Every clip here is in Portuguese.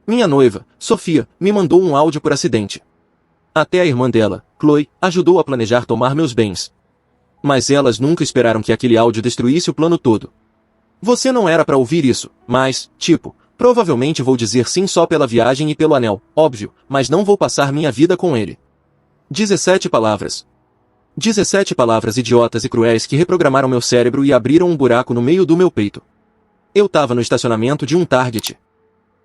Minha noiva, Sofia, me mandou um áudio por acidente. Até a irmã dela, Chloe, ajudou a planejar tomar meus bens. Mas elas nunca esperaram que aquele áudio destruísse o plano todo. Você não era pra ouvir isso, mas, provavelmente vou dizer sim só pela viagem e pelo anel, óbvio, mas não vou passar minha vida com ele. 17 palavras. 17 palavras idiotas e cruéis que reprogramaram meu cérebro e abriram um buraco no meio do meu peito. Eu tava no estacionamento de um Target.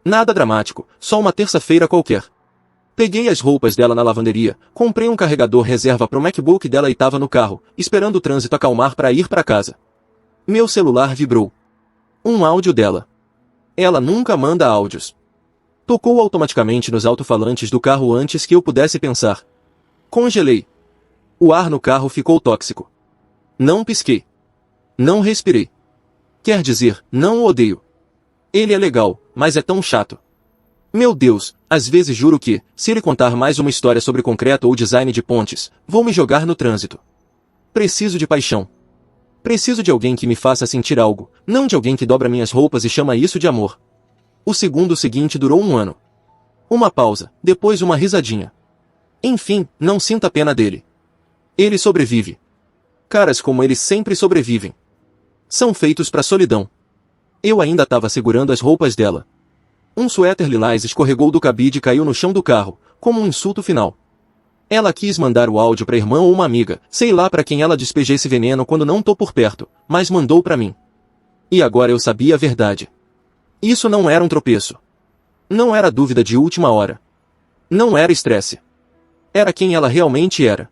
Nada dramático, só uma terça-feira qualquer. Peguei as roupas dela na lavanderia, comprei um carregador reserva pro MacBook dela e tava no carro, esperando o trânsito acalmar para ir para casa. Meu celular vibrou. Um áudio dela. Ela nunca manda áudios. Tocou automaticamente nos alto-falantes do carro antes que eu pudesse pensar. Congelei. O ar no carro ficou tóxico. Não pisquei. Não respirei. Quer dizer, não o odeio. Ele é legal, mas é tão chato. Meu Deus, às vezes juro que, se ele contar mais uma história sobre concreto ou design de pontes, vou me jogar no trânsito. Preciso de paixão. Preciso de alguém que me faça sentir algo, não de alguém que dobra minhas roupas e chama isso de amor. O segundo seguinte durou 1 ano. Uma pausa, depois uma risadinha. Enfim, não sinta pena dele. Ele sobrevive. Caras como ele sempre sobrevivem. São feitos pra solidão. Eu ainda estava segurando as roupas dela. Um suéter lilás escorregou do cabide e caiu no chão do carro, como um insulto final. Ela quis mandar o áudio pra irmã ou uma amiga, sei lá pra quem ela despeje esse veneno quando não tô por perto, mas mandou pra mim. E agora eu sabia a verdade. Isso não era um tropeço. Não era dúvida de última hora. Não era estresse. Era quem ela realmente era.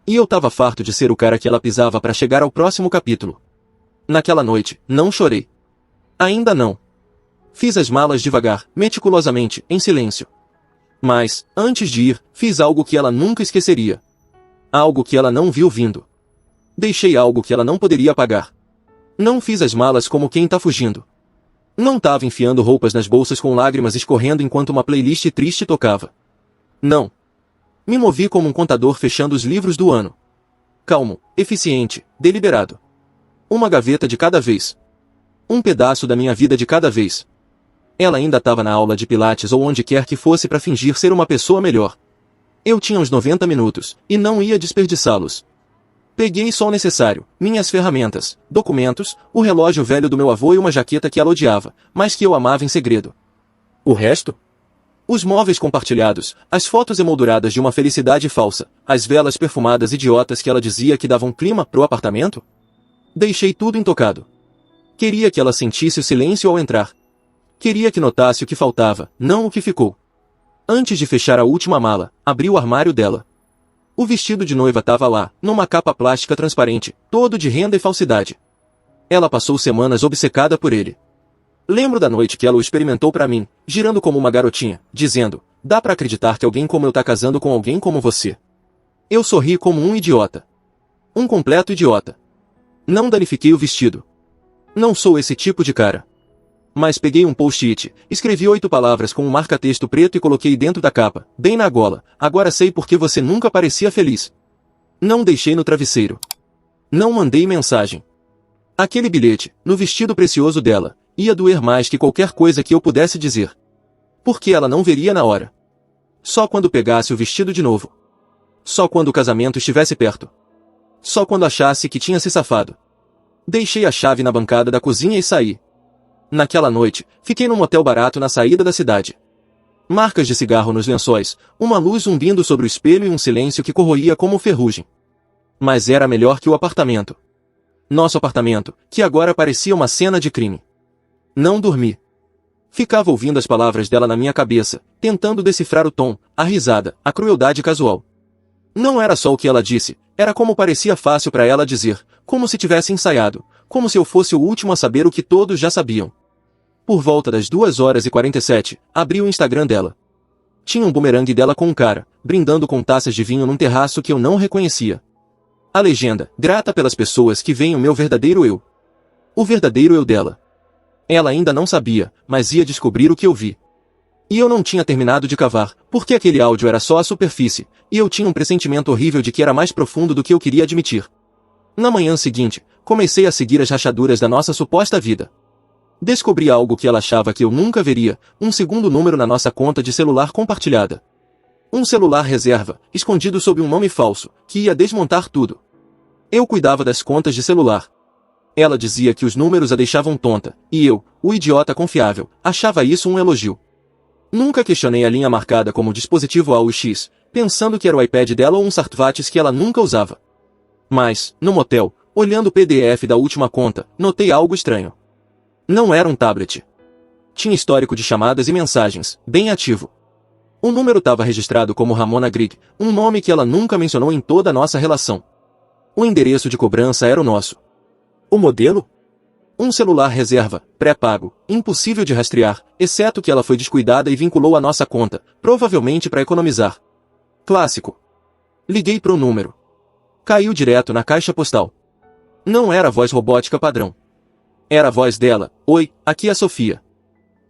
E eu tava farto de ser o cara que ela pisava pra chegar ao próximo capítulo. Naquela noite, não chorei. Ainda não. Fiz as malas devagar, meticulosamente, em silêncio. Mas, antes de ir, fiz algo que ela nunca esqueceria. Algo que ela não viu vindo. Deixei algo que ela não poderia pagar. Não fiz as malas como quem tá fugindo. Não tava enfiando roupas nas bolsas com lágrimas escorrendo enquanto uma playlist triste tocava. Não. Me movi como um contador fechando os livros do ano. Calmo, eficiente, deliberado. Uma gaveta de cada vez. Um pedaço da minha vida de cada vez. Ela ainda estava na aula de pilates ou onde quer que fosse para fingir ser uma pessoa melhor. Eu tinha uns 90 minutos, e não ia desperdiçá-los. Peguei só o necessário, minhas ferramentas, documentos, o relógio velho do meu avô e uma jaqueta que ela odiava, mas que eu amava em segredo. O resto? Os móveis compartilhados, as fotos emolduradas de uma felicidade falsa, as velas perfumadas idiotas que ela dizia que davam clima pro apartamento? Deixei tudo intocado. Queria que ela sentisse o silêncio ao entrar. Queria que notasse o que faltava, não o que ficou. Antes de fechar a última mala, abri o armário dela. O vestido de noiva estava lá, numa capa plástica transparente, todo de renda e falsidade. Ela passou semanas obcecada por ele. Lembro da noite que ela o experimentou pra mim, girando como uma garotinha, dizendo, dá pra acreditar que alguém como eu tá casando com alguém como você. Eu sorri como um idiota. Um completo idiota. Não danifiquei o vestido. Não sou esse tipo de cara. Mas peguei um post-it, escrevi 8 palavras com um marca-texto preto e coloquei dentro da capa, bem na gola. Agora sei por que você nunca parecia feliz. Não deixei no travesseiro. Não mandei mensagem. Aquele bilhete, no vestido precioso dela, ia doer mais que qualquer coisa que eu pudesse dizer. Porque ela não veria na hora. Só quando pegasse o vestido de novo. Só quando o casamento estivesse perto. Só quando achasse que tinha se safado. Deixei a chave na bancada da cozinha e saí. Naquela noite, fiquei num motel barato na saída da cidade. Marcas de cigarro nos lençóis, uma luz zumbindo sobre o espelho e um silêncio que corroía como ferrugem. Mas era melhor que o apartamento. Nosso apartamento, que agora parecia uma cena de crime. Não dormi. Ficava ouvindo as palavras dela na minha cabeça, tentando decifrar o tom, a risada, a crueldade casual. Não era só o que ela disse, era como parecia fácil para ela dizer, como se tivesse ensaiado, como se eu fosse o último a saber o que todos já sabiam. Por volta das 2h47, abri o Instagram dela. Tinha um bumerangue dela com um cara, brindando com taças de vinho num terraço que eu não reconhecia. A legenda, grata pelas pessoas que veem o meu verdadeiro eu. O verdadeiro eu dela. Ela ainda não sabia, mas ia descobrir o que eu vi. E eu não tinha terminado de cavar, porque aquele áudio era só a superfície, e eu tinha um pressentimento horrível de que era mais profundo do que eu queria admitir. Na manhã seguinte, comecei a seguir as rachaduras da nossa suposta vida. Descobri algo que ela achava que eu nunca veria, um segundo número na nossa conta de celular compartilhada. Um celular reserva, escondido sob um nome falso, que ia desmontar tudo. Eu cuidava das contas de celular. Ela dizia que os números a deixavam tonta, e eu, o idiota confiável, achava isso um elogio. Nunca questionei a linha marcada como dispositivo AUX, pensando que era o iPad dela ou um Sartvatis que ela nunca usava. Mas, no motel, olhando o PDF da última conta, notei algo estranho. Não era um tablet. Tinha histórico de chamadas e mensagens, bem ativo. O número estava registrado como Ramona Grigg, um nome que ela nunca mencionou em toda a nossa relação. O endereço de cobrança era o nosso. O modelo? Um celular reserva, pré-pago, impossível de rastrear, exceto que ela foi descuidada e vinculou a nossa conta, provavelmente para economizar. Clássico. Liguei para o número. Caiu direto na caixa postal. Não era a voz robótica padrão. Era a voz dela. Oi, aqui é a Sofia.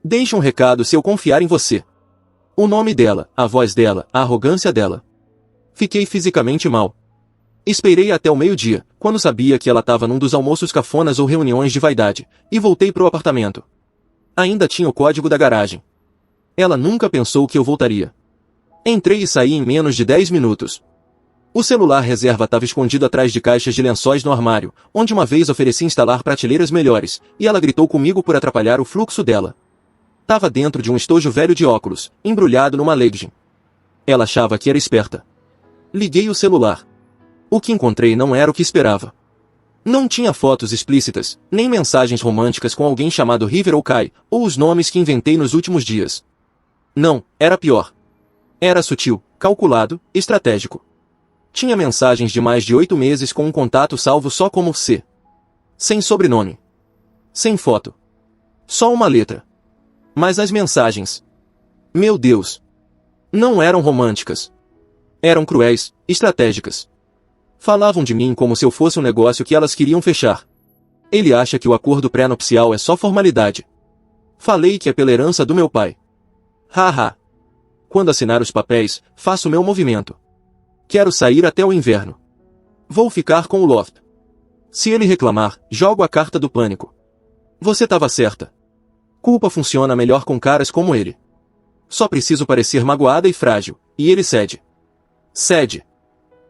Deixe um recado se eu confiar em você. O nome dela, a voz dela, a arrogância dela. Fiquei fisicamente mal. Esperei até o meio-dia, quando sabia que ela estava num dos almoços cafonas ou reuniões de vaidade, e voltei pro apartamento. Ainda tinha o código da garagem. Ela nunca pensou que eu voltaria. Entrei e saí em menos de 10 minutos. O celular reserva estava escondido atrás de caixas de lençóis no armário, onde uma vez ofereci instalar prateleiras melhores, e ela gritou comigo por atrapalhar o fluxo dela. Tava dentro de um estojo velho de óculos, embrulhado numa legging. Ela achava que era esperta. Liguei o celular. O que encontrei não era o que esperava. Não tinha fotos explícitas, nem mensagens românticas com alguém chamado River ou Kai, ou os nomes que inventei nos últimos dias. Não, era pior. Era sutil, calculado, estratégico. Tinha mensagens de mais de 8 meses com um contato salvo só como C. Sem sobrenome. Sem foto. Só uma letra. Mas as mensagens... Meu Deus! Não eram românticas. Eram cruéis, estratégicas. Falavam de mim como se eu fosse um negócio que elas queriam fechar. Ele acha que o acordo pré-nupcial é só formalidade. Falei que é pela herança do meu pai. Haha. Quando assinar os papéis, faço meu movimento. Quero sair até o inverno. Vou ficar com o Loft. Se ele reclamar, jogo a carta do pânico. Você estava certa. Culpa funciona melhor com caras como ele. Só preciso parecer magoada e frágil, e ele cede. Cede.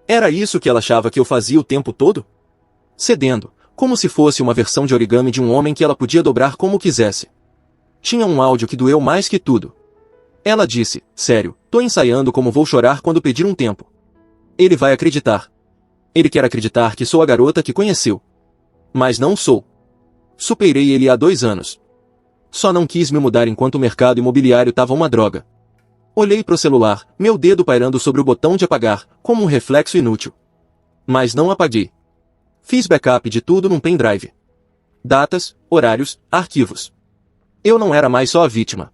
Era isso que ela achava que eu fazia o tempo todo? Cedendo, como se fosse uma versão de origami de um homem que ela podia dobrar como quisesse. Tinha um áudio que doeu mais que tudo. Ela disse, sério, tô ensaiando como vou chorar quando pedir um tempo. Ele vai acreditar. Ele quer acreditar que sou a garota que conheceu. Mas não sou. Superei ele há 2 anos. Só não quis me mudar enquanto o mercado imobiliário tava uma droga. Olhei pro celular, meu dedo pairando sobre o botão de apagar, como um reflexo inútil. Mas não apaguei. Fiz backup de tudo num pendrive. Datas, horários, arquivos. Eu não era mais só a vítima.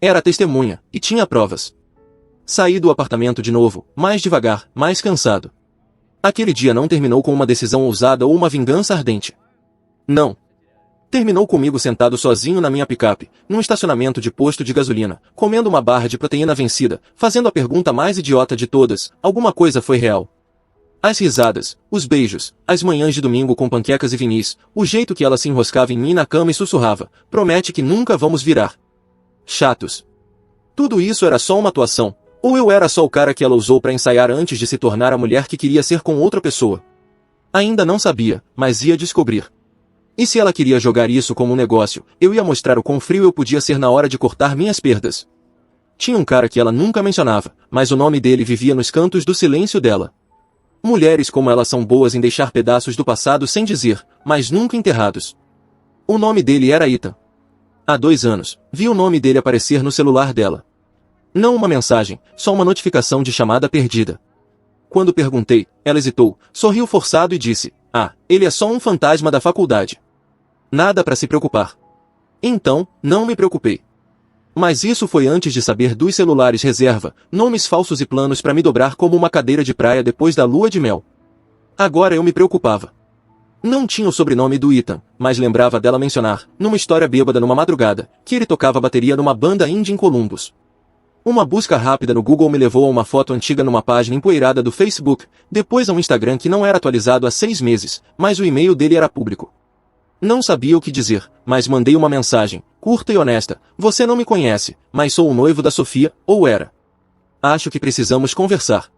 Era a testemunha, e tinha provas. Saí do apartamento de novo, mais devagar, mais cansado. Aquele dia não terminou com uma decisão ousada ou uma vingança ardente. Não. Terminou comigo sentado sozinho na minha picape, num estacionamento de posto de gasolina, comendo uma barra de proteína vencida, fazendo a pergunta mais idiota de todas, alguma coisa foi real. As risadas, os beijos, as manhãs de domingo com panquecas e vinis, o jeito que ela se enroscava em mim na cama e sussurrava, promete que nunca vamos virar. Chatos. Tudo isso era só uma atuação, ou eu era só o cara que ela usou para ensaiar antes de se tornar a mulher que queria ser com outra pessoa. Ainda não sabia, mas ia descobrir. E se ela queria jogar isso como um negócio, eu ia mostrar o quão frio eu podia ser na hora de cortar minhas perdas. Tinha um cara que ela nunca mencionava, mas o nome dele vivia nos cantos do silêncio dela. Mulheres como ela são boas em deixar pedaços do passado sem dizer, mas nunca enterrados. O nome dele era Ethan. Há 2 anos, vi o nome dele aparecer no celular dela. Não uma mensagem, só uma notificação de chamada perdida. Quando perguntei, ela hesitou, sorriu forçado e disse, ele é só um fantasma da faculdade. Nada para se preocupar. Então, não me preocupei. Mas isso foi antes de saber dos celulares reserva, nomes falsos e planos para me dobrar como uma cadeira de praia depois da lua de mel. Agora eu me preocupava. Não tinha o sobrenome do Ethan, mas lembrava dela mencionar, numa história bêbada numa madrugada, que ele tocava bateria numa banda indie em Columbus. Uma busca rápida no Google me levou a uma foto antiga numa página empoeirada do Facebook, depois a um Instagram que não era atualizado há 6 meses, mas o e-mail dele era público. Não sabia o que dizer, mas mandei uma mensagem, curta e honesta. Você não me conhece, mas sou o noivo da Sofia, ou era. Acho que precisamos conversar.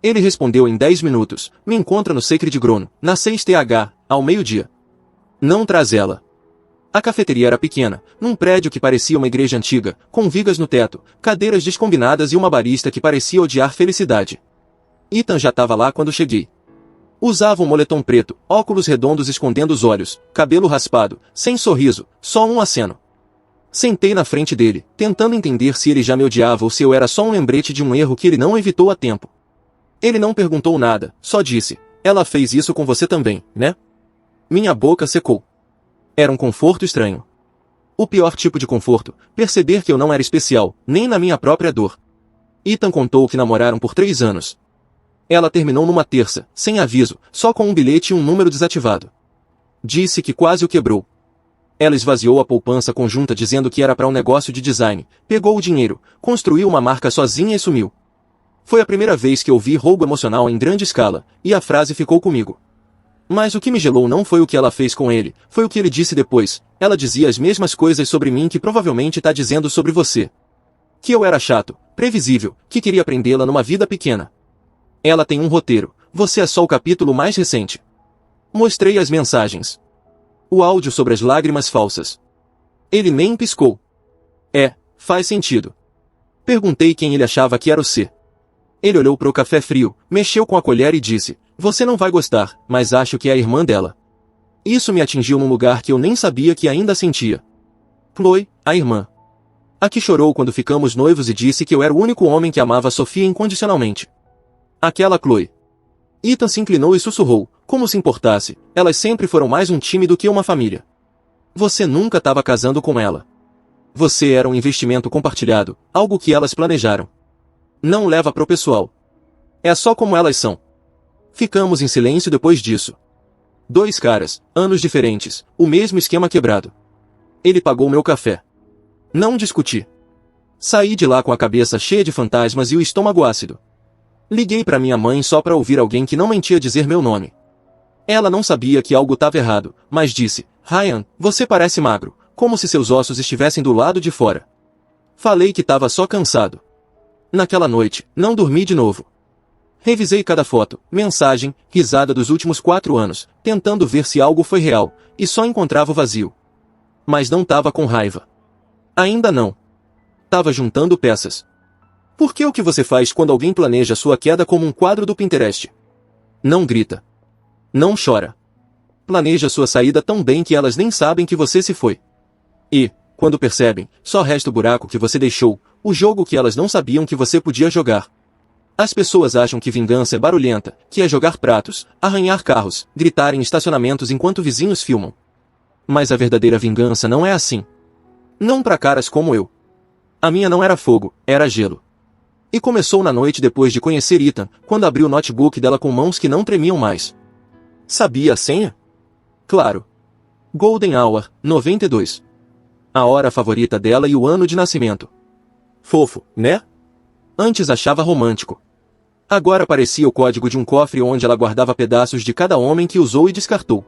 Ele respondeu em 10 minutos. Me encontra no Sacred Grono, na 6th, ao meio-dia. Não traz ela. A cafeteria era pequena, num prédio que parecia uma igreja antiga, com vigas no teto, cadeiras descombinadas e uma barista que parecia odiar felicidade. Ethan já estava lá quando cheguei. Usava um moletom preto, óculos redondos escondendo os olhos, cabelo raspado, sem sorriso, só um aceno. Sentei na frente dele, tentando entender se ele já me odiava ou se eu era só um lembrete de um erro que ele não evitou a tempo. Ele não perguntou nada, só disse, ela fez isso com você também, né? Minha boca secou. Era um conforto estranho. O pior tipo de conforto, perceber que eu não era especial, nem na minha própria dor. Ethan contou que namoraram por 3 anos. Ela terminou numa terça, sem aviso, só com um bilhete e um número desativado. Disse que quase o quebrou. Ela esvaziou a poupança conjunta dizendo que era para um negócio de design, pegou o dinheiro, construiu uma marca sozinha e sumiu. Foi a primeira vez que ouvi roubo emocional em grande escala, e a frase ficou comigo. Mas o que me gelou não foi o que ela fez com ele, foi o que ele disse depois. Ela dizia as mesmas coisas sobre mim que provavelmente está dizendo sobre você. Que eu era chato, previsível, que queria prendê-la numa vida pequena. Ela tem um roteiro, você é só o capítulo mais recente. Mostrei as mensagens. O áudio sobre as lágrimas falsas. Ele nem piscou. Faz sentido. Perguntei quem ele achava que era o C. Ele olhou para o café frio, mexeu com a colher e disse, você não vai gostar, mas acho que é a irmã dela. Isso me atingiu num lugar que eu nem sabia que ainda sentia. Chloe, a irmã. A que chorou quando ficamos noivos e disse que eu era o único homem que amava Sofia incondicionalmente. Aquela Chloe. Ethan se inclinou e sussurrou, como se importasse, elas sempre foram mais um time do que uma família. Você nunca estava casando com ela. Você era um investimento compartilhado, algo que elas planejaram. Não leva pro pessoal. É só como elas são. Ficamos em silêncio depois disso. 2 caras, anos diferentes, o mesmo esquema quebrado. Ele pagou meu café. Não discuti. Saí de lá com a cabeça cheia de fantasmas e o estômago ácido. Liguei para minha mãe só para ouvir alguém que não mentia dizer meu nome. Ela não sabia que algo estava errado, mas disse, Ryan, você parece magro, como se seus ossos estivessem do lado de fora. Falei que estava só cansado. Naquela noite, não dormi de novo. Revisei cada foto, mensagem, risada dos últimos 4 anos, tentando ver se algo foi real, e só encontrava o vazio. Mas não tava com raiva. Ainda não. Tava juntando peças. Por que o que você faz quando alguém planeja sua queda como um quadro do Pinterest? Não grita. Não chora. Planeja sua saída tão bem que elas nem sabem que você se foi. E, quando percebem, só resta o buraco que você deixou, o jogo que elas não sabiam que você podia jogar. As pessoas acham que vingança é barulhenta, que é jogar pratos, arranhar carros, gritar em estacionamentos enquanto vizinhos filmam. Mas a verdadeira vingança não é assim. Não para caras como eu. A minha não era fogo, era gelo. E começou na noite depois de conhecer Ethan, quando abri o notebook dela com mãos que não tremiam mais. Sabia a senha? Claro. Golden Hour, 92. A hora favorita dela e o ano de nascimento. Fofo, né? Antes achava romântico. Agora parecia o código de um cofre onde ela guardava pedaços de cada homem que usou e descartou.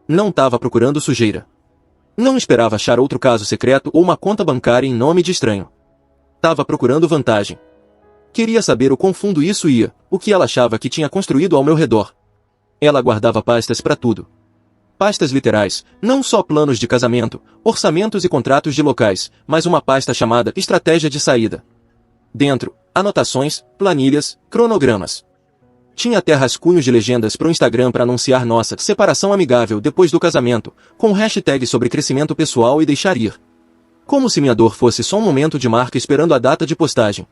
Não estava procurando sujeira. Não esperava achar outro caso secreto ou uma conta bancária em nome de estranho. Tava procurando vantagem. Queria saber o quão fundo isso ia, o que ela achava que tinha construído ao meu redor. Ela guardava pastas para tudo. Pastas literais, não só planos de casamento, orçamentos e contratos de locais, mas uma pasta chamada Estratégia de Saída. Dentro, anotações, planilhas, cronogramas. Tinha até rascunhos de legendas pro Instagram para anunciar nossa separação amigável depois do casamento, com hashtag sobre crescimento pessoal e deixar ir. Como se minha dor fosse só um momento de marca esperando a data de postagem.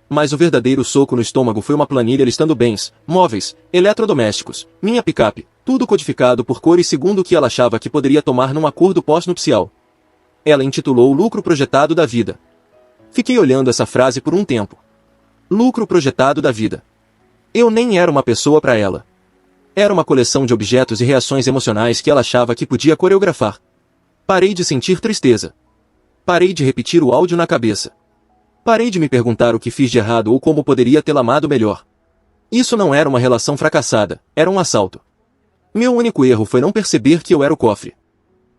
Mas o verdadeiro soco no estômago foi uma planilha listando bens, móveis, eletrodomésticos, minha picape, tudo codificado por cores segundo o que ela achava que poderia tomar num acordo pós-nupcial. Ela intitulou o lucro projetado da vida. Fiquei olhando essa frase por um tempo. Lucro projetado da vida. Eu nem era uma pessoa para ela. Era uma coleção de objetos e reações emocionais que ela achava que podia coreografar. Parei de sentir tristeza. Parei de repetir o áudio na cabeça. Parei de me perguntar o que fiz de errado ou como poderia tê-la amado melhor. Isso não era uma relação fracassada, era um assalto. Meu único erro foi não perceber que eu era o cofre.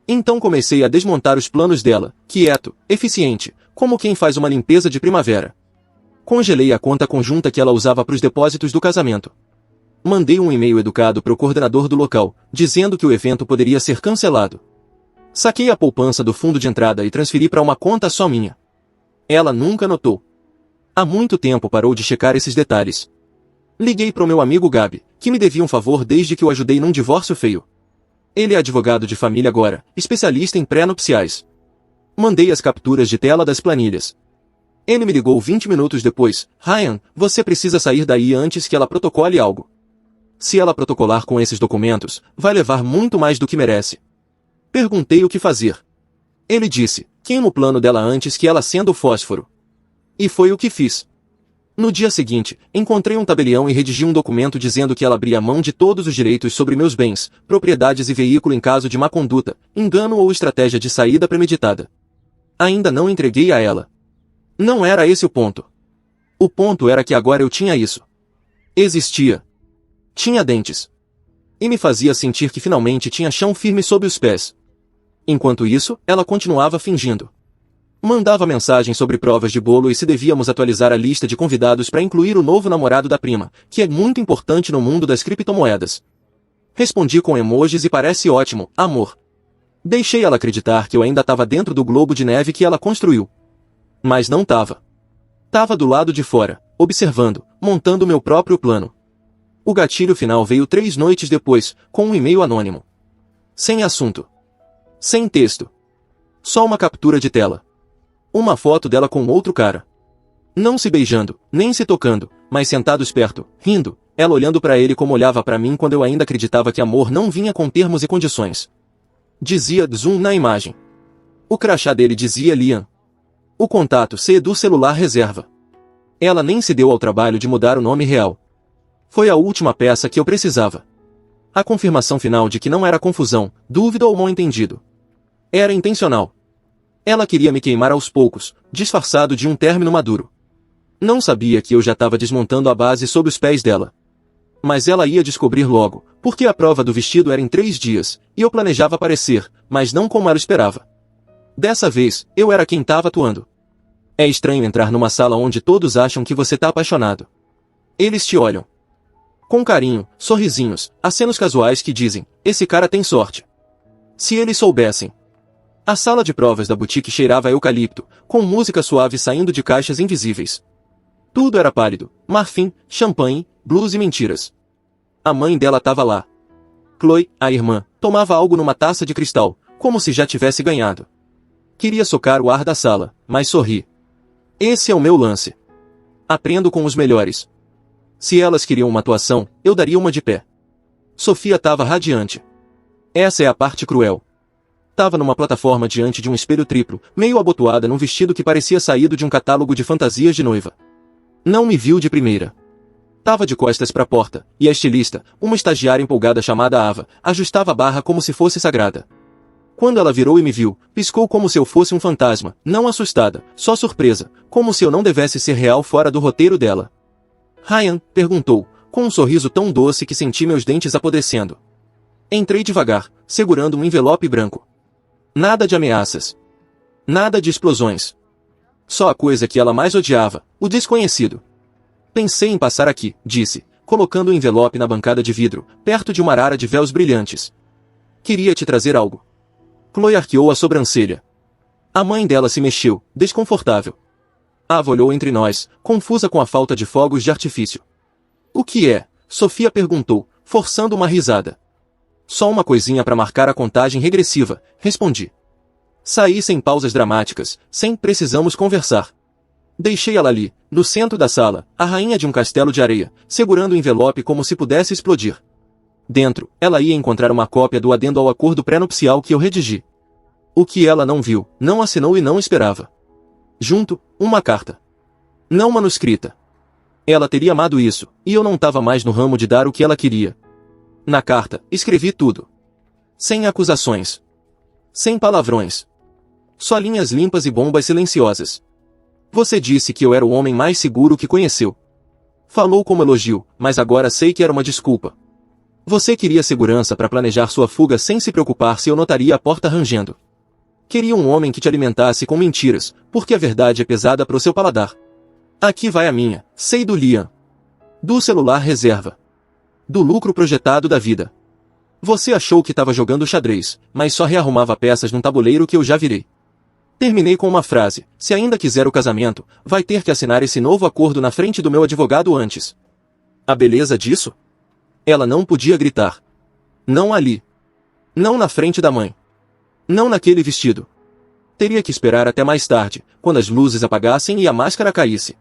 Então comecei a desmontar os planos dela, quieto, eficiente, como quem faz uma limpeza de primavera. Congelei a conta conjunta que ela usava para os depósitos do casamento. Mandei um e-mail educado para o coordenador do local, dizendo que o evento poderia ser cancelado. Saquei a poupança do fundo de entrada e transferi para uma conta só minha. Ela nunca notou. Há muito tempo parou de checar esses detalhes. Liguei para o meu amigo Gabi, que me devia um favor desde que o ajudei num divórcio feio. Ele é advogado de família agora, especialista em pré-nupciais. Mandei as capturas de tela das planilhas. Ele me ligou 20 minutos depois. Ryan, você precisa sair daí antes que ela protocole algo. Se ela protocolar com esses documentos, vai levar muito mais do que merece. Perguntei o que fazer. Ele disse, queima o plano dela antes que ela acenda o fósforo. E foi o que fiz. No dia seguinte, encontrei um tabelião e redigi um documento dizendo que ela abria mão de todos os direitos sobre meus bens, propriedades e veículo em caso de má conduta, engano ou estratégia de saída premeditada. Ainda não entreguei a ela. Não era esse o ponto. O ponto era que agora eu tinha isso. Existia. Tinha dentes. E me fazia sentir que finalmente tinha chão firme sob os pés. Enquanto isso, ela continuava fingindo. Mandava mensagem sobre provas de bolo e se devíamos atualizar a lista de convidados para incluir o novo namorado da prima, que é muito importante no mundo das criptomoedas. Respondi com emojis e parece ótimo, amor. Deixei ela acreditar que eu ainda estava dentro do globo de neve que ela construiu. Mas não estava. Tava do lado de fora, observando, montando meu próprio plano. O gatilho final veio 3 noites depois, com um e-mail anônimo. Sem assunto. Sem texto. Só uma captura de tela. Uma foto dela com outro cara. Não se beijando, nem se tocando, mas sentados perto, rindo, ela olhando para ele como olhava para mim quando eu ainda acreditava que amor não vinha com termos e condições. Dizia zoom na imagem. O crachá dele dizia Liam. O contato C do celular reserva. Ela nem se deu ao trabalho de mudar o nome real. Foi a última peça que eu precisava. A confirmação final de que não era confusão, dúvida ou mal-entendido. Era intencional. Ela queria me queimar aos poucos, disfarçado de um término maduro. Não sabia que eu já estava desmontando a base sob os pés dela. Mas ela ia descobrir logo, porque a prova do vestido era em 3 dias, e eu planejava aparecer, mas não como ela esperava. Dessa vez, eu era quem estava atuando. É estranho entrar numa sala onde todos acham que você tá apaixonado. Eles te olham. Com carinho, sorrisinhos, acenos casuais que dizem, esse cara tem sorte. Se eles soubessem. A sala de provas da boutique cheirava a eucalipto, com música suave saindo de caixas invisíveis. Tudo era pálido, marfim, champanhe, blues e mentiras. A mãe dela estava lá. Chloe, a irmã, tomava algo numa taça de cristal, como se já tivesse ganhado. Queria socar o ar da sala, mas sorri. Esse é o meu lance. Aprendo com os melhores. Se elas queriam uma atuação, eu daria uma de pé. Sofia estava radiante. Essa é a parte cruel. Tava numa plataforma diante de um espelho triplo, meio abotoada num vestido que parecia saído de um catálogo de fantasias de noiva. Não me viu de primeira. Tava de costas para a porta, e a estilista, uma estagiária empolgada chamada Ava, ajustava a barra como se fosse sagrada. Quando ela virou e me viu, piscou como se eu fosse um fantasma, não assustada, só surpresa, como se eu não devesse ser real fora do roteiro dela. Ryan, perguntou, com um sorriso tão doce que senti meus dentes apodrecendo. Entrei devagar, segurando um envelope branco. Nada de ameaças. Nada de explosões. Só a coisa que ela mais odiava, o desconhecido. Pensei em passar aqui, disse, colocando o envelope na bancada de vidro, perto de uma arara de véus brilhantes. Queria te trazer algo. Chloe arqueou a sobrancelha. A mãe dela se mexeu, desconfortável. Ava olhou entre nós, confusa com a falta de fogos de artifício. O que é? Sofia perguntou, forçando uma risada. Só uma coisinha para marcar a contagem regressiva, respondi. Saí sem pausas dramáticas, sem precisamos conversar. Deixei ela ali, no centro da sala, a rainha de um castelo de areia, segurando o envelope como se pudesse explodir. Dentro, ela ia encontrar uma cópia do adendo ao acordo pré-nupcial que eu redigi. O que ela não viu, não assinou e não esperava. Junto, uma carta. Não manuscrita. Ela teria amado isso, e eu não estava mais no ramo de dar o que ela queria. Na carta, escrevi tudo. Sem acusações. Sem palavrões. Só linhas limpas e bombas silenciosas. Você disse que eu era o homem mais seguro que conheceu. Falou como elogio, mas agora sei que era uma desculpa. Você queria segurança para planejar sua fuga sem se preocupar se eu notaria a porta rangendo. Queria um homem que te alimentasse com mentiras, porque a verdade é pesada para o seu paladar. Aqui vai a minha, sei do Liam. Do celular reserva. Do lucro projetado da vida. Você achou que estava jogando xadrez, mas só rearrumava peças num tabuleiro que eu já virei. Terminei com uma frase: se ainda quiser o casamento, vai ter que assinar esse novo acordo na frente do meu advogado antes. A beleza disso? Ela não podia gritar. Não ali. Não na frente da mãe. Não naquele vestido. Teria que esperar até mais tarde, quando as luzes apagassem e a máscara caísse.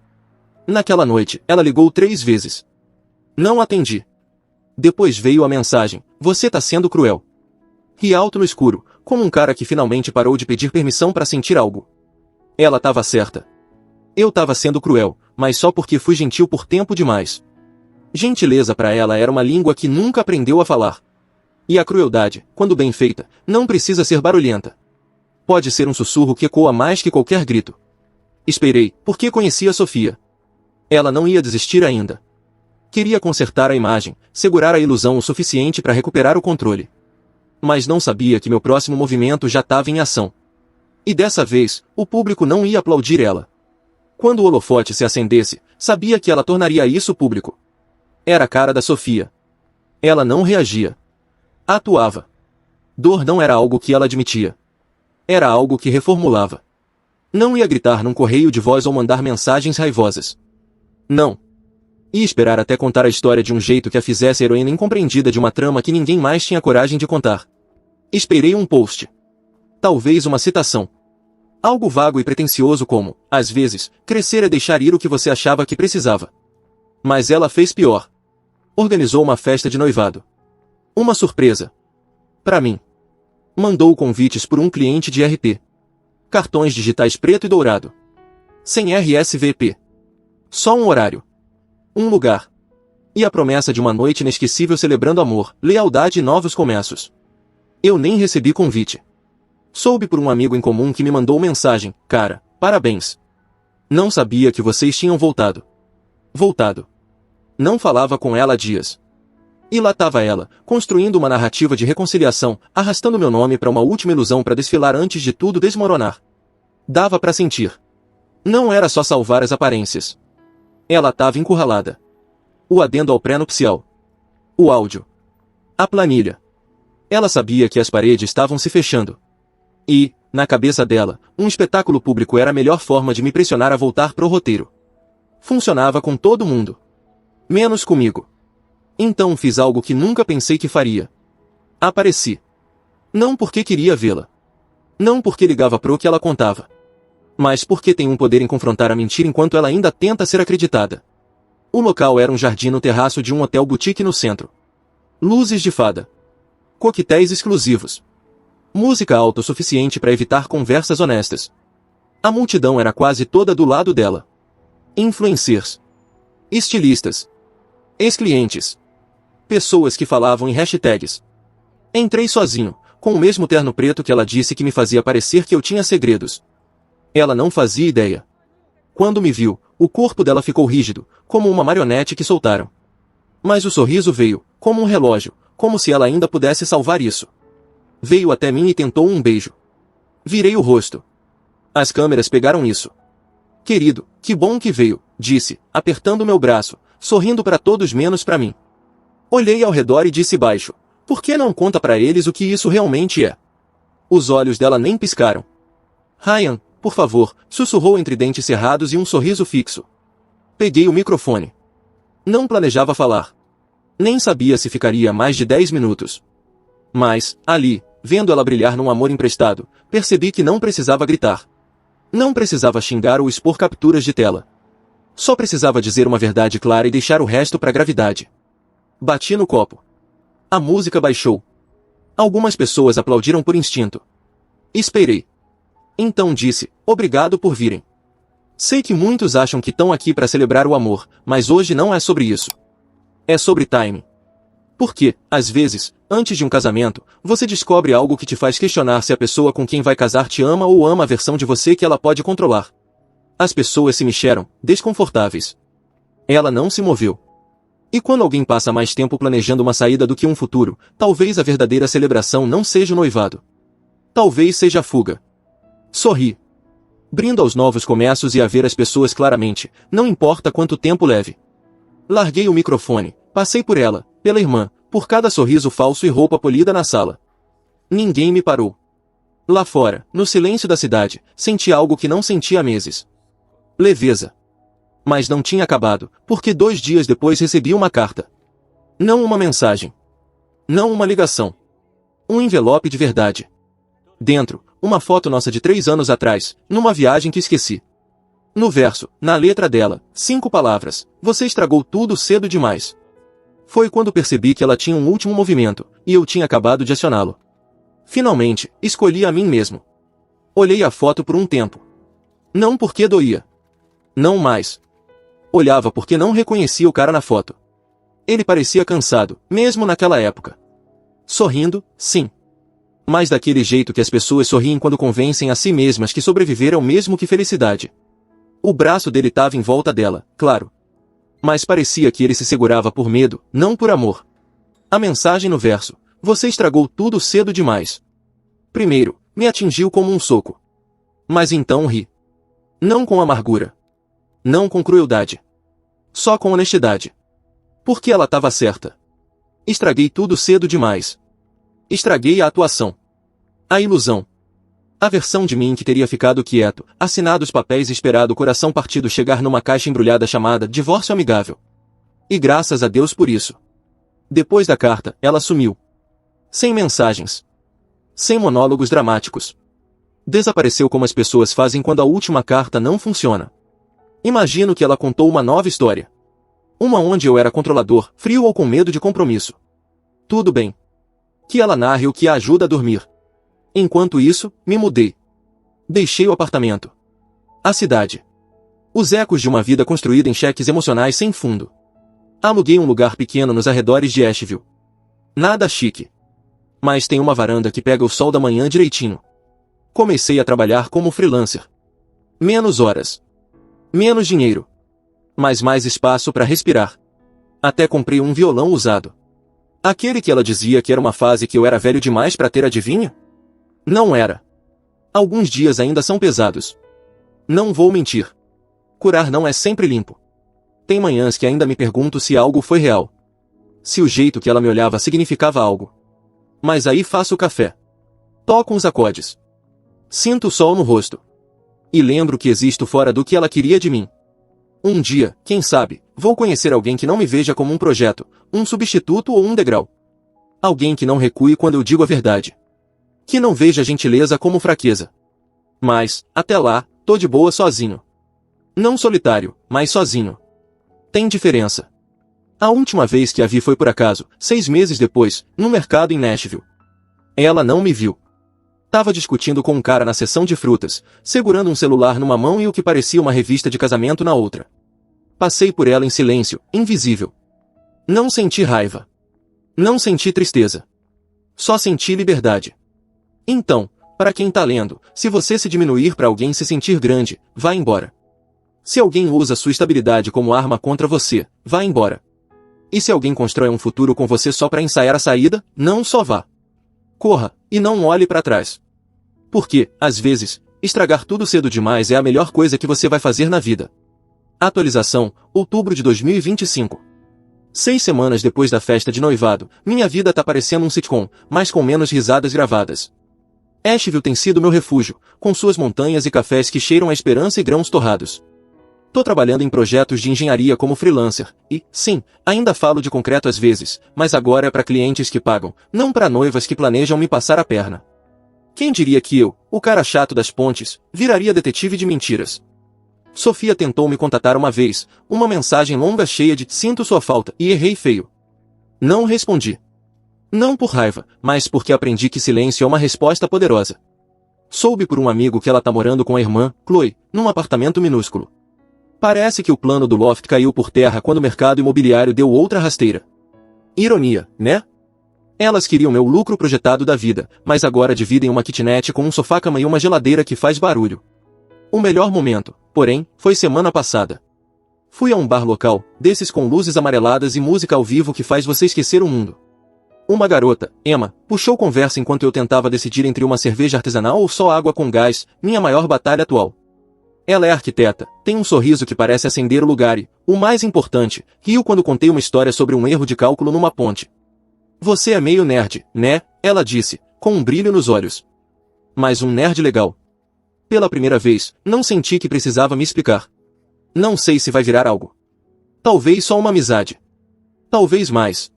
Naquela noite, ela ligou 3 vezes. Não atendi. Depois veio a mensagem: você tá sendo cruel. Ri alto no escuro, como um cara que finalmente parou de pedir permissão para sentir algo. Ela tava certa. Eu tava sendo cruel, mas só porque fui gentil por tempo demais. Gentileza para ela era uma língua que nunca aprendeu a falar. E a crueldade, quando bem feita, não precisa ser barulhenta. Pode ser um sussurro que ecoa mais que qualquer grito. Esperei, porque conhecia Sofia. Ela não ia desistir ainda. Queria consertar a imagem, segurar a ilusão o suficiente para recuperar o controle. Mas não sabia que meu próximo movimento já estava em ação. E dessa vez, o público não ia aplaudir ela. Quando o holofote se acendesse, sabia que ela tornaria isso público. Era a cara da Sofia. Ela não reagia. Atuava. Dor não era algo que ela admitia. Era algo que reformulava. Não ia gritar num correio de voz ou mandar mensagens raivosas. Não. Ia esperar até contar a história de um jeito que a fizesse heroína incompreendida de uma trama que ninguém mais tinha coragem de contar. Esperei um post. Talvez uma citação. Algo vago e pretensioso como, às vezes, crescer é deixar ir o que você achava que precisava. Mas ela fez pior. Organizou uma festa de noivado. Uma surpresa. Para mim. Mandou convites por um cliente de RP. Cartões digitais preto e dourado. Sem RSVP. Só um horário. Um lugar. E a promessa de uma noite inesquecível celebrando amor, lealdade e novos começos. Eu nem recebi convite. Soube por um amigo em comum que me mandou mensagem: cara, parabéns. Não sabia que vocês tinham voltado. Voltado. Não falava com ela há dias. E lá estava ela, construindo uma narrativa de reconciliação, arrastando meu nome para uma última ilusão para desfilar antes de tudo desmoronar. Dava para sentir. Não era só salvar as aparências. Ela estava encurralada. O adendo ao pré-nupcial. O áudio. A planilha. Ela sabia que as paredes estavam se fechando. E, na cabeça dela, um espetáculo público era a melhor forma de me pressionar a voltar pro roteiro. Funcionava com todo mundo. Menos comigo. Então fiz algo que nunca pensei que faria. Apareci. Não porque queria vê-la. Não porque ligava pro que ela contava. Mas porque tem um poder em confrontar a mentira enquanto ela ainda tenta ser acreditada. O local era um jardim no terraço de um hotel boutique no centro. Luzes de fada. Coquetéis exclusivos. Música alta o suficiente para evitar conversas honestas. A multidão era quase toda do lado dela. Influencers. Estilistas. Ex-clientes. Pessoas que falavam em hashtags. Entrei sozinho, com o mesmo terno preto que ela disse que me fazia parecer que eu tinha segredos. Ela não fazia ideia. Quando me viu, o corpo dela ficou rígido, como uma marionete que soltaram. Mas o sorriso veio, como um relógio, como se ela ainda pudesse salvar isso. Veio até mim e tentou um beijo. Virei o rosto. As câmeras pegaram isso. Querido, que bom que veio, disse, apertando meu braço, sorrindo para todos menos para mim. Olhei ao redor e disse baixo: por que não conta para eles o que isso realmente é? Os olhos dela nem piscaram. Ryan, por favor, sussurrou entre dentes cerrados e um sorriso fixo. Peguei o microfone. Não planejava falar. Nem sabia se ficaria mais de 10 minutos. Mas, ali, vendo ela brilhar num amor emprestado, percebi que não precisava gritar. Não precisava xingar ou expor capturas de tela. Só precisava dizer uma verdade clara e deixar o resto para a gravidade. Bati no copo. A música baixou. Algumas pessoas aplaudiram por instinto. Esperei. Então disse: obrigado por virem. Sei que muitos acham que estão aqui para celebrar o amor, mas hoje não é sobre isso. É sobre timing. Porque, às vezes, antes de um casamento, você descobre algo que te faz questionar se a pessoa com quem vai casar te ama ou ama a versão de você que ela pode controlar. As pessoas se mexeram, desconfortáveis. Ela não se moveu. E quando alguém passa mais tempo planejando uma saída do que um futuro, talvez a verdadeira celebração não seja o noivado. Talvez seja a fuga. Sorri. Brindo aos novos começos e a ver as pessoas claramente, não importa quanto tempo leve. Larguei o microfone, passei por ela, pela irmã, por cada sorriso falso e roupa polida na sala. Ninguém me parou. Lá fora, no silêncio da cidade, senti algo que não sentia há meses. Leveza. Mas não tinha acabado, porque 2 dias depois recebi uma carta. Não uma mensagem. Não uma ligação. Um envelope de verdade. Dentro, uma foto nossa de 3 anos atrás, numa viagem que esqueci. No verso, na letra dela, 5 palavras: você estragou tudo cedo demais. Foi quando percebi que ela tinha um último movimento, e eu tinha acabado de acioná-lo. Finalmente, escolhi a mim mesmo. Olhei a foto por um tempo. Não porque doía. Não mais. Olhava porque não reconhecia o cara na foto. Ele parecia cansado, mesmo naquela época. Sorrindo, sim. Mas daquele jeito que as pessoas sorriem quando convencem a si mesmas que sobreviver é o mesmo que felicidade. O braço dele estava em volta dela, claro. Mas parecia que ele se segurava por medo, não por amor. A mensagem no verso: você estragou tudo cedo demais. Primeiro, me atingiu como um soco. Mas então ri. Não com amargura. Não com crueldade. Só com honestidade. Porque ela estava certa. Estraguei tudo cedo demais. Estraguei a atuação. A ilusão. A versão de mim que teria ficado quieto, assinado os papéis e esperado o coração partido chegar numa caixa embrulhada chamada divórcio amigável. E graças a Deus por isso. Depois da carta, ela sumiu. Sem mensagens. Sem monólogos dramáticos. Desapareceu como as pessoas fazem quando a última carta não funciona. Imagino que ela contou uma nova história. Uma onde eu era controlador, frio ou com medo de compromisso. Tudo bem. Que ela narre o que a ajuda a dormir. Enquanto isso, me mudei. Deixei o apartamento. A cidade. Os ecos de uma vida construída em cheques emocionais sem fundo. Aluguei um lugar pequeno nos arredores de Asheville. Nada chique. Mas tem uma varanda que pega o sol da manhã direitinho. Comecei a trabalhar como freelancer. Menos horas. Menos dinheiro. Mas mais espaço para respirar. Até comprei um violão usado. Aquele que ela dizia que era uma fase que eu era velho demais para ter, adivinha? Não era. Alguns dias ainda são pesados. Não vou mentir. Curar não é sempre limpo. Tem manhãs que ainda me pergunto se algo foi real. Se o jeito que ela me olhava significava algo. Mas aí faço o café. Toco uns acordes. Sinto o sol no rosto. E lembro que existo fora do que ela queria de mim. Um dia, quem sabe, vou conhecer alguém que não me veja como um projeto, um substituto ou um degrau. Alguém que não recue quando eu digo a verdade. Que não veja a gentileza como fraqueza. Mas, até lá, tô de boa sozinho. Não solitário, mas sozinho. Tem diferença. A última vez que a vi foi por acaso, 6 meses depois, no mercado em Nashville. Ela não me viu. Tava discutindo com um cara na seção de frutas, segurando um celular numa mão e o que parecia uma revista de casamento na outra. Passei por ela em silêncio, invisível. Não senti raiva. Não senti tristeza. Só senti liberdade. Então, para quem tá lendo, se você se diminuir para alguém se sentir grande, vá embora. Se alguém usa sua estabilidade como arma contra você, vá embora. E se alguém constrói um futuro com você só para ensaiar a saída, não só vá. Corra, e não olhe para trás. Porque, às vezes, estragar tudo cedo demais é a melhor coisa que você vai fazer na vida. Atualização, outubro de 2025. 6 semanas depois da festa de noivado, minha vida tá parecendo um sitcom, mas com menos risadas gravadas. Asheville tem sido meu refúgio, com suas montanhas e cafés que cheiram a esperança e grãos torrados. Tô trabalhando em projetos de engenharia como freelancer, e, sim, ainda falo de concreto às vezes, mas agora é para clientes que pagam, não para noivas que planejam me passar a perna. Quem diria que eu, o cara chato das pontes, viraria detetive de mentiras? Sofia tentou me contatar uma vez, uma mensagem longa cheia de "sinto sua falta" e errei feio. Não respondi. Não por raiva, mas porque aprendi que silêncio é uma resposta poderosa. Soube por um amigo que ela tá morando com a irmã, Chloe, num apartamento minúsculo. Parece que o plano do loft caiu por terra quando o mercado imobiliário deu outra rasteira. Ironia, né? Elas queriam meu lucro projetado da vida, mas agora dividem uma kitnet com um sofá-cama e uma geladeira que faz barulho. O melhor momento, porém, foi semana passada. Fui a um bar local, desses com luzes amareladas e música ao vivo que faz você esquecer o mundo. Uma garota, Emma, puxou conversa enquanto eu tentava decidir entre uma cerveja artesanal ou só água com gás, minha maior batalha atual. Ela é arquiteta, tem um sorriso que parece acender o lugar e, o mais importante, riu quando contei uma história sobre um erro de cálculo numa ponte. Você é meio nerd, né? Ela disse, com um brilho nos olhos. Mas um nerd legal. Pela primeira vez, não senti que precisava me explicar. Não sei se vai virar algo. Talvez só uma amizade. Talvez mais.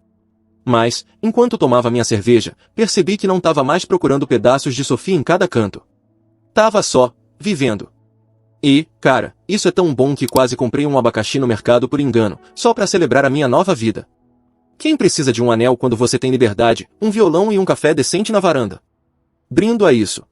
Mas, enquanto tomava minha cerveja, percebi que não estava mais procurando pedaços de Sofia em cada canto. Tava só, vivendo. E, cara, isso é tão bom que quase comprei um abacaxi no mercado por engano, só para celebrar a minha nova vida. Quem precisa de um anel quando você tem liberdade, um violão e um café decente na varanda? Brindo a isso.